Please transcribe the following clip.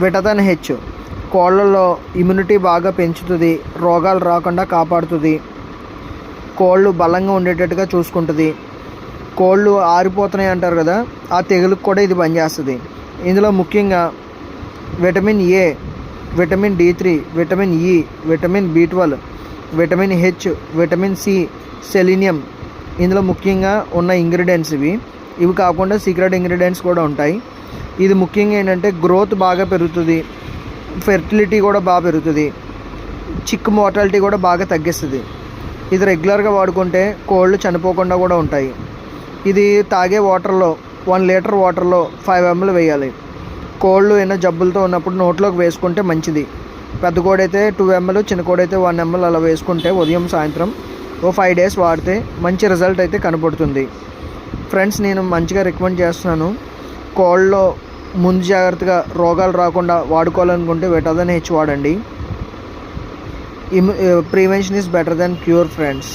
Vitamin H కోళ్ళల్లో immunity బాగా పెంచుతుంది, రోగాలు రాకుండా కాపాడుతుంది, కోళ్ళు బలంగా ఉండేటట్టుగా చూసుకుంటుంది. కోళ్ళు ఆరిపోతున్నాయి అంటారు కదా, ఆ తెగులుకు కూడా ఇది పనిచేస్తుంది. ఇందులో ముఖ్యంగా vitamin A, vitamin D3, vitamin E, vitamin B12, vitamin H, vitamin C, selenium ఇందులో ముఖ్యంగా ఉన్న ఇంగ్రీడియంట్స్ ఇవి కాకుండా సీక్రెట్ ఇంగ్రీడియంట్స్ కూడా ఉంటాయి. ఇది ముఖ్యంగా ఏంటంటే గ్రోత్ బాగా పెరుగుతుంది, ఫెర్టిలిటీ కూడా బాగా పెరుగుతుంది, చిక్ మోర్టాలిటీ కూడా బాగా తగ్గిస్తుంది. ఇది రెగ్యులర్గా వాడుకుంటే కోళ్ళు చనిపోకుండా కూడా ఉంటాయి. ఇది తాగే వాటర్లో 1 లీటర్ వాటర్లో 5 ml వేయాలి. కోళ్ళు ఏమైనా జబ్బులతో ఉన్నప్పుడు నోట్లోకి వేసుకుంటే మంచిది. పెద్ద కోడైతే 2 ml, చిన్న కోడైతే 1 ml అలా వేసుకుంటే ఉదయం సాయంత్రం 5 days వాడితే మంచి రిజల్ట్ అయితే కనపడుతుంది. ఫ్రెండ్స్, నేను మంచిగా రికమెండ్ చేస్తున్నాను. కోళ్ళలో ముందు జాగ్రత్తగా రోగాలు రాకుండా వాడుకోవాలనుకుంటే విటమిన్ హెచ్ వాడండి. Prevention is better than cure friends.